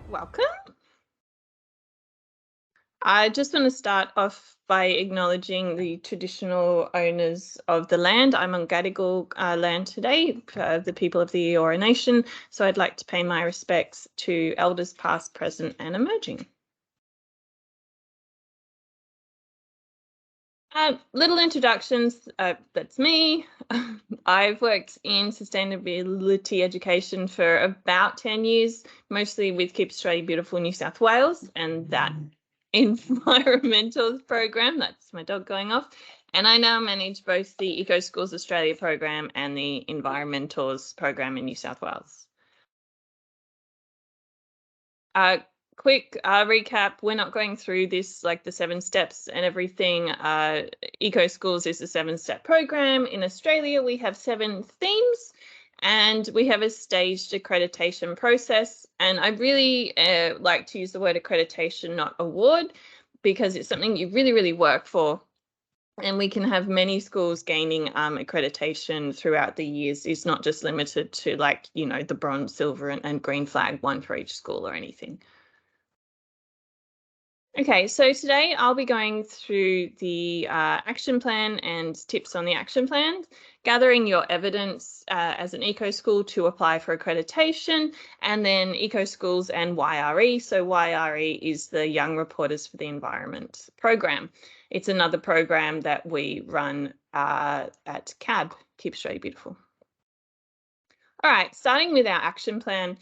Welcome. I just want to start off by acknowledging the traditional owners of the land. I'm on Gadigal land today, the people of the Eora Nation, so I'd like to pay my respects to elders past, present and emerging. Little introductions, that's me. I've worked in sustainability education for about 10 years, mostly with Keep Australia Beautiful New South Wales and that environmental program. That's my dog going off. And I now manage both the Eco Schools Australia program and the Environmentals program in New South Wales. Quick recap, we're not going through this like the 7 steps and everything. Eco Schools is a 7-step program. In Australia, we have 7 themes and we have a staged accreditation process. And I really like to use the word accreditation, not award, because it's something you really, really work for. And we can have many schools gaining accreditation throughout the years. It's not just limited to like, you know, the bronze, silver and green flag, one for each school or anything. Okay, so today I'll be going through the action plan and tips on the action plan, gathering your evidence as an eco school to apply for accreditation, and then eco schools and YRE. So YRE is the Young Reporters for the Environment program. It's another program that we run at KAB, Keep Australia Beautiful. All right, starting with our action plan.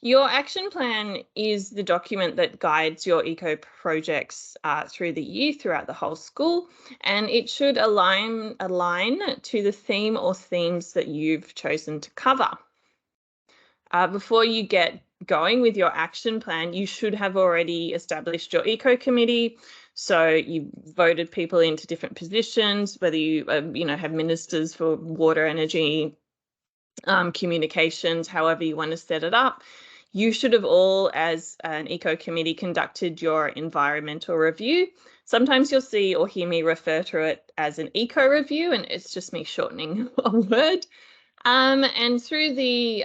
Your action plan is the document that guides your eco projects through the year, throughout the whole school, and it should align to the theme or themes that you've chosen to cover. Before you get going with your action plan, you should have already established your eco committee. So you voted people into different positions, whether you have ministers for water, energy, communications, however you want to set it up. You should have all, as an eco committee, conducted your environmental review. Sometimes you'll see or hear me refer to it as an eco review, and it's just me shortening a word. And through the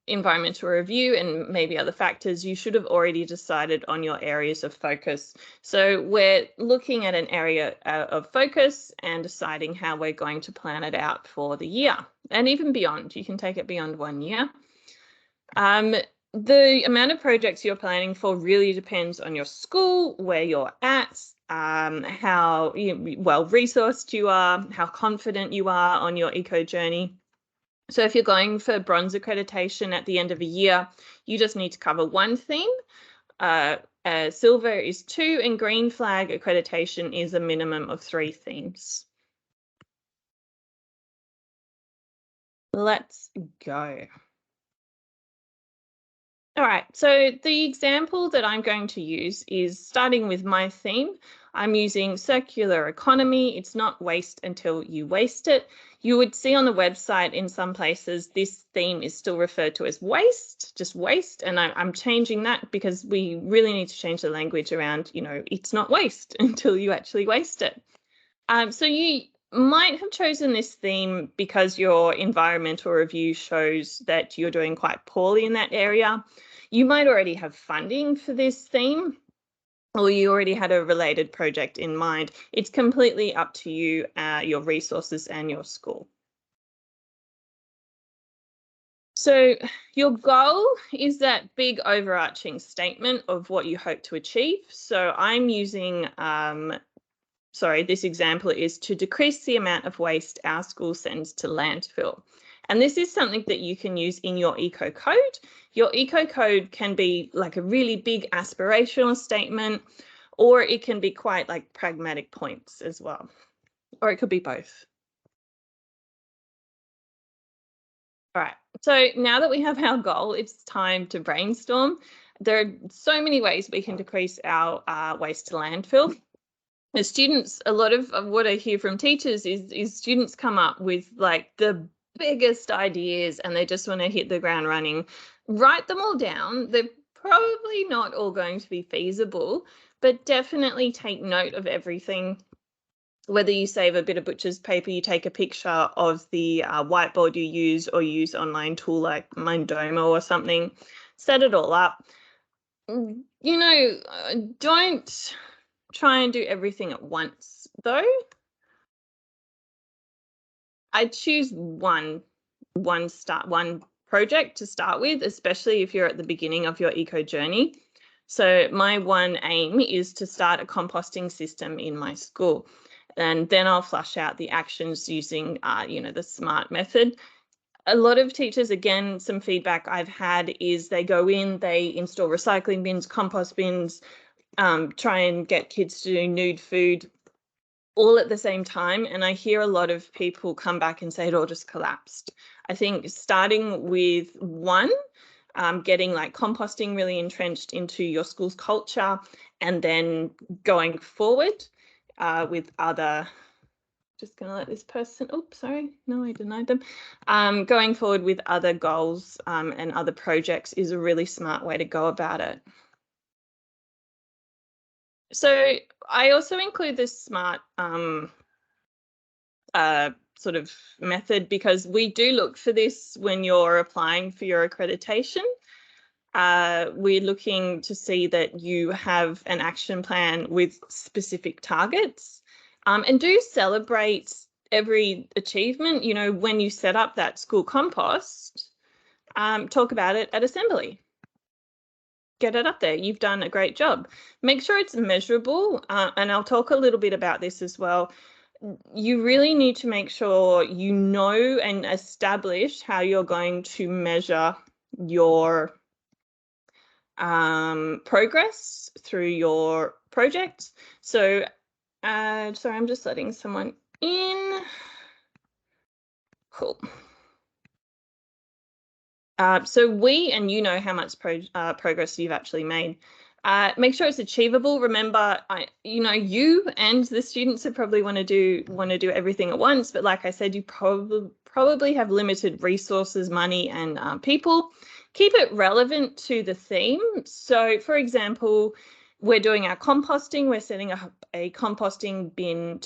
environmental review and maybe other factors, you should have already decided on your areas of focus. So we're looking at an area of focus and deciding how we're going to plan it out for the year and even beyond. You can take it beyond 1 year. The amount of projects you're planning for really depends on your school, where you're at, how well resourced you are, how confident you are on your eco journey. So if you're going for bronze accreditation at the end of a year, you just need to cover 1 theme. Silver is 2, and green flag accreditation is a minimum of 3 themes. Let's go. All right, so the example that I'm going to use is starting with my theme. I'm using circular economy. It's not waste until you waste it. You would see on the website in some places this theme is still referred to as waste, just waste, and I'm changing that because we really need to change the language around, it's not waste until you actually waste it. So you might have chosen this theme because your environmental review shows that you're doing quite poorly in that area. You might already have funding for this theme, or you already had a related project in mind. It's completely up to you, your resources and your school. So your goal is that big overarching statement of what you hope to achieve. So I'm using this example is to decrease the amount of waste our school sends to landfill. And this is something that you can use in your eco code. Your eco code can be like a really big aspirational statement, or it can be quite like pragmatic points as well, or it could be both. All right, so now that we have our goal, it's time to brainstorm. There are so many ways we can decrease our waste to landfill. As students, a lot of what I hear from teachers is students come up with like the biggest ideas and they just want to hit the ground running. Write them all down. They're probably not all going to be feasible, but definitely take note of everything whether you save a bit of butcher's paper, you take a picture of the whiteboard you use, or use online tool like Mindoma or something, set it all up. You know, don't try and do everything at once, though. I'd choose one project to start with, especially if you're at the beginning of your eco journey. So my one aim is to start a composting system in my school, and then I'll flush out the actions using, the SMART method. A lot of teachers, again, some feedback I've had is they go in, they install recycling bins, compost bins, try and get kids to do nude food all at the same time. And I hear a lot of people come back and say it all just collapsed. I think starting with one, getting like composting really entrenched into your school's culture, and then going forward with other, just going to let this person, oops, sorry, no, I denied them. Going forward with other goals and other projects is a really smart way to go about it. So I also include this SMART sort of method because we do look for this when you're applying for your accreditation. We're looking to see that you have an action plan with specific targets, and do celebrate every achievement. You know, when you set up that school compost, talk about it at assembly. Get it up there. You've done a great job. Make sure it's measurable, and I'll talk a little bit about this as well. You really need to make sure you know and establish how you're going to measure your progress through your project. So, sorry, I'm just letting someone in. Cool. So and you know how much progress you've actually made. Make sure it's achievable. Remember, you and the students would probably want to do everything at once. But like I said, you probably have limited resources, money, and people. Keep it relevant to the theme. So, for example, we're doing our composting. We're setting up a composting bin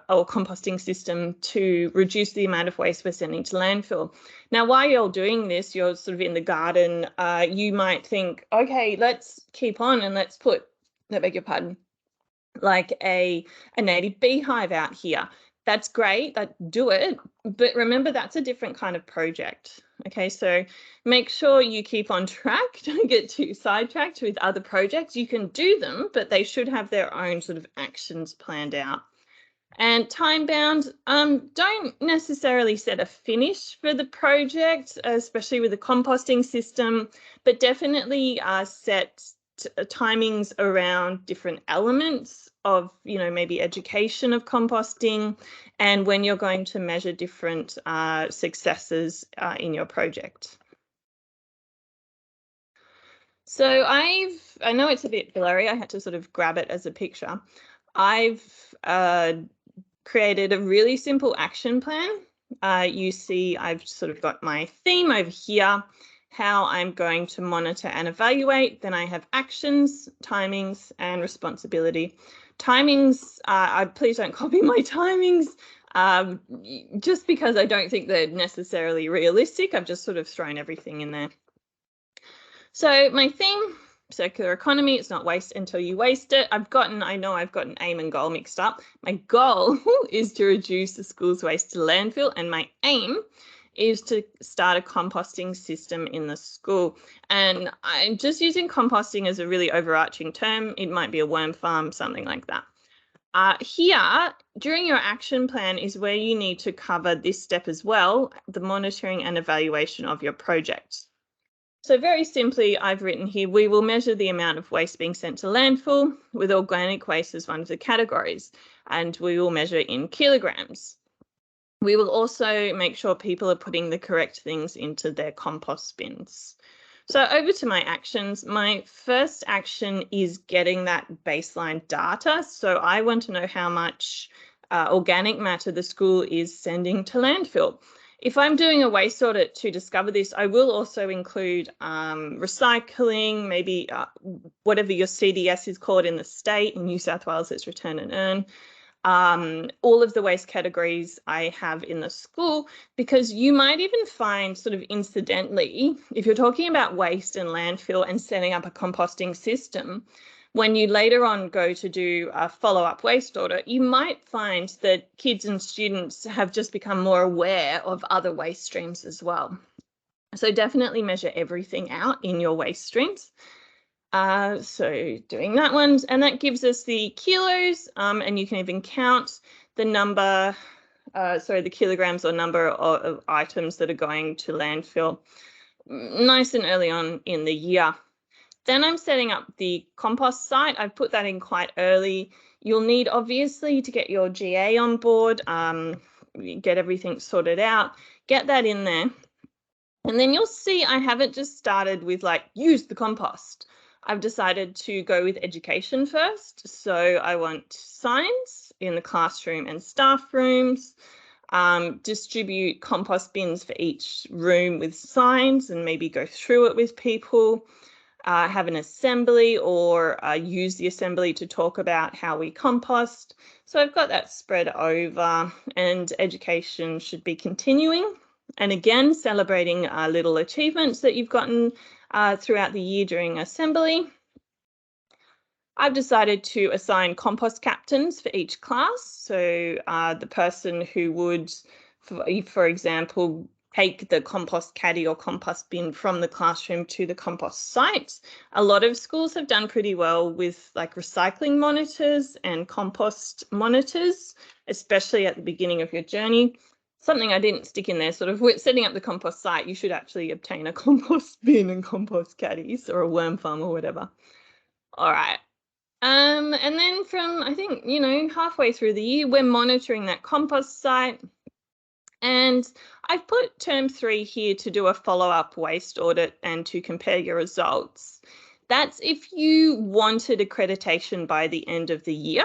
or composting system to reduce the amount of waste we're sending to landfill. Now, while you're doing this, you're sort of in the garden. You might think, okay, let's keep on and let's put, I beg your pardon, like a native beehive out here. That's great, do it. But remember, that's a different kind of project. Okay, so make sure you keep on track. Don't get too sidetracked with other projects. You can do them, but they should have their own sort of actions planned out. And time bound, don't necessarily set a finish for the project, especially with the composting system, but definitely set timings around different elements of, maybe education of composting, and when you're going to measure different successes in your project. So I know it's a bit blurry. I had to sort of grab it as a picture. I've created a really simple action plan. You see I've sort of got my theme over here, how I'm going to monitor and evaluate. Then I have actions, timings, and responsibility. Timings, please don't copy my timings, just because I don't think they're necessarily realistic. I've just sort of thrown everything in there. So my theme, circular economy, it's not waste until you waste it. I know I've gotten aim and goal mixed up. My goal is to reduce the school's waste to landfill, and my aim is to start a composting system in the school. And I'm just using composting as a really overarching term. It might be a worm farm, something like that. Here, during your action plan is where you need to cover this step as well, the monitoring and evaluation of your project. So very simply, I've written here, we will measure the amount of waste being sent to landfill, with organic waste as one of the categories, and we will measure in kilograms. We will also make sure people are putting the correct things into their compost bins. So over to my actions. My first action is getting that baseline data. So I want to know how much organic matter the school is sending to landfill. If I'm doing a waste audit to discover this, I will also include recycling, maybe whatever your CDS is called in the state. In New South Wales, it's return and earn. all of the waste categories I have in the school, because you might even find sort of incidentally, if you're talking about waste and landfill and setting up a composting system, when you later on go to do a follow-up waste audit, you might find that kids and students have just become more aware of other waste streams as well. So definitely measure everything out in your waste streams. So doing that one, and that gives us the kilos, and you can even count the number, the kilograms or number of items that are going to landfill nice and early on in the year. Then I'm setting up the compost site. I've put that in quite early. You'll need obviously to get your GA on board, get everything sorted out, get that in there. And then you'll see I haven't just started with like, use the compost. I've decided to go with education first. So I want signs in the classroom and staff rooms, distribute compost bins for each room with signs and maybe go through it with people, have an assembly or use the assembly to talk about how we compost. So I've got that spread over, and education should be continuing. And again, celebrating little achievements that you've gotten throughout the year during assembly. I've decided to assign compost captains for each class. So the person who would, for example, take the compost caddy or compost bin from the classroom to the compost site. A lot of schools have done pretty well with like recycling monitors and compost monitors, especially at the beginning of your journey. Something I didn't stick in there, sort of setting up the compost site, you should actually obtain a compost bin and compost caddies or a worm farm or whatever. All right. And then from, I think, halfway through the year, we're monitoring that compost site. And I've put term 3 here to do a follow-up waste audit and to compare your results. That's if you wanted accreditation by the end of the year.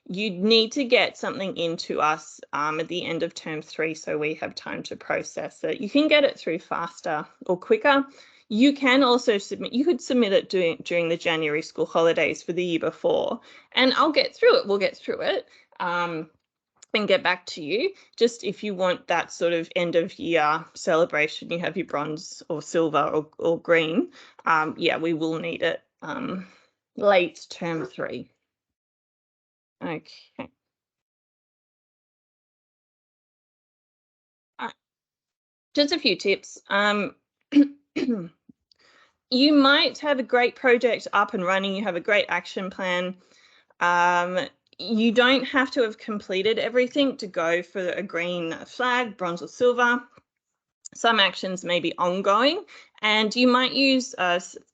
You'd need to get something into us at the end of term 3 so we have time to process it. You can get it through faster or quicker. You can also submit, you could submit it during the January school holidays for the year before, and I'll get through it. We'll get through it and get back to you. Just if you want that sort of end of year celebration, you have your bronze or silver or green. Yeah, we will need it late term 3. Okay. All right. Just a few tips. You might have a great project up and running. You have a great action plan. You don't have to have completed everything to go for a green flag, bronze or silver. Some actions may be ongoing, and you might use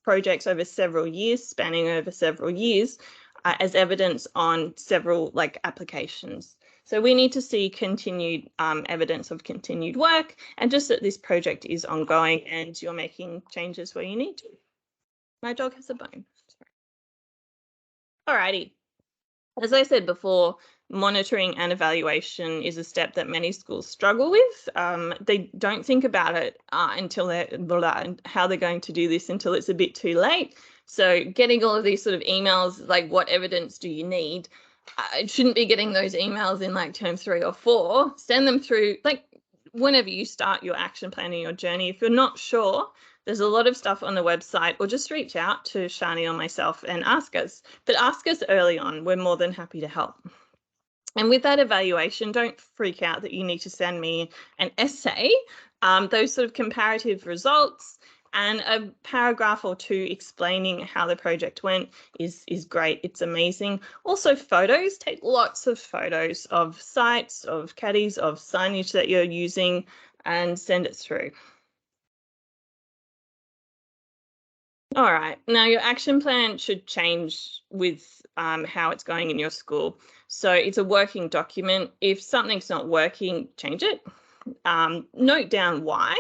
projects over several years, spanning over several years, as evidence on several applications. So we need to see continued evidence of continued work, and just that this project is ongoing and you're making changes where you need to. My dog has a bone. Alrighty. As I said before, monitoring and evaluation is a step that many schools struggle with. They don't think about it until how they're going to do this until it's a bit too late. So getting all of these sort of emails, like what evidence do you need? Shouldn't be getting those emails in like term 3 or 4. Send them through whenever you start your action plan and your journey. If you're not sure, there's a lot of stuff on the website, or just reach out to Shani or myself and ask us. But ask us early on. We're more than happy to help. And with that evaluation, don't freak out that you need to send me an essay. Those sort of comparative results and a paragraph or 2 explaining how the project went is great. It's amazing. Also photos, take lots of photos of sites, of caddies, of signage that you're using, and send it through. All right, now your action plan should change with how it's going in your school. So it's a working document. If something's not working, change it. Note down why.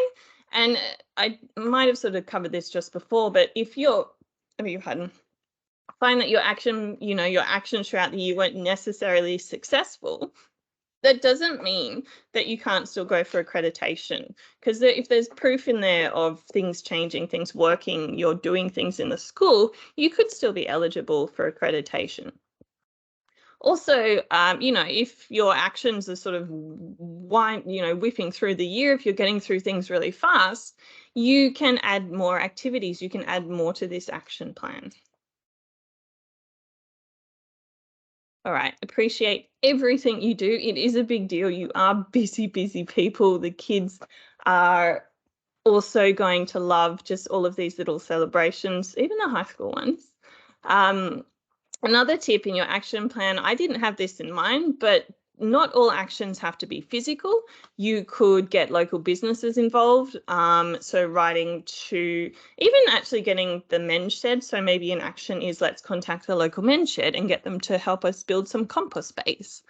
And I might have sort of covered this just before, but if find that your actions throughout the year weren't necessarily successful, that doesn't mean that you can't still go for accreditation, because if there's proof in there of things changing, things working, you're doing things in the school, you could still be eligible for accreditation. Also, if your actions are sort of whipping through the year, if you're getting through things really fast, you can add more activities. You can add more to this action plan. All right, appreciate everything you do. It is a big deal. You are busy, busy people. The kids are also going to love just all of these little celebrations, even the high school ones. Another tip in your action plan, I didn't have this in mind, but not all actions have to be physical. You could get local businesses involved. So writing to, even actually getting the men's shed. So maybe an action is let's contact the local men's shed and get them to help us build some compost space.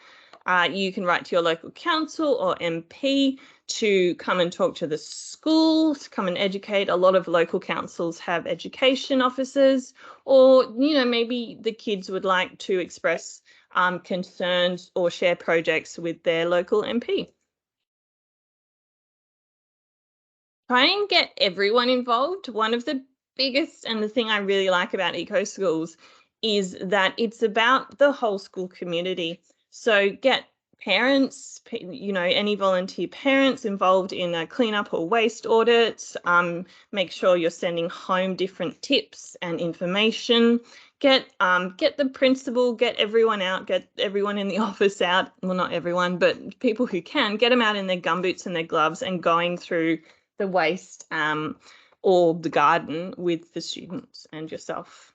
You can write to your local council or MP to come and talk to the school, to come and educate. A lot of local councils have education officers, or, maybe the kids would like to express concerns or share projects with their local MP. Try and get everyone involved. One of the biggest, and the thing I really like about Eco Schools, is that it's about the whole school community. So get parents, any volunteer parents involved in a cleanup or waste audit. Make sure you're sending home different tips and information. Get the principal, get everyone out, get everyone in the office out. Well, not everyone, but people who can, get them out in their gumboots and their gloves and going through the waste or the garden with the students and yourself.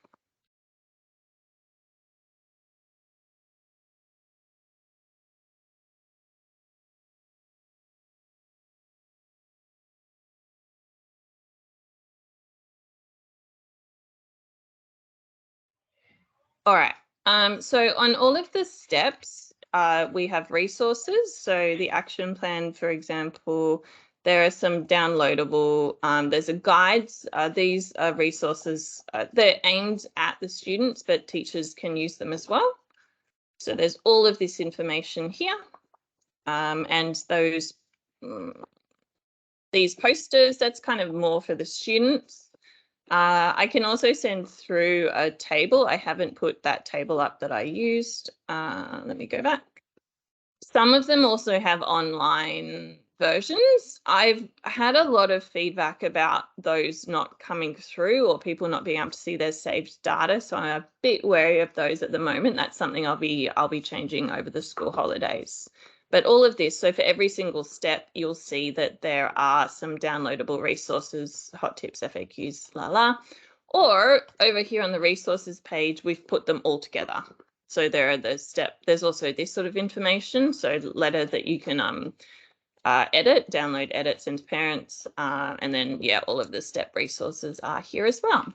All right. So on all of the steps, we have resources. So the action plan, for example, there are some downloadable, there's a guides. These are resources, they're aimed at the students, but teachers can use them as well. So there's all of this information here. And these posters, that's kind of more for the students. I can also send through a table. I haven't put that table up that I used. Let me go back. Some of them also have online versions. I've had a lot of feedback about those not coming through or people not being able to see their saved data. So I'm a bit wary of those at the moment. That's something I'll be changing over the school holidays. But all of this, so for every single step, you'll see that there are some downloadable resources, hot tips, FAQs, Or over here on the resources page, we've put them all together. So there's also this sort of information. So letter that you can download edits into parents. And then, all of the step resources are here as well.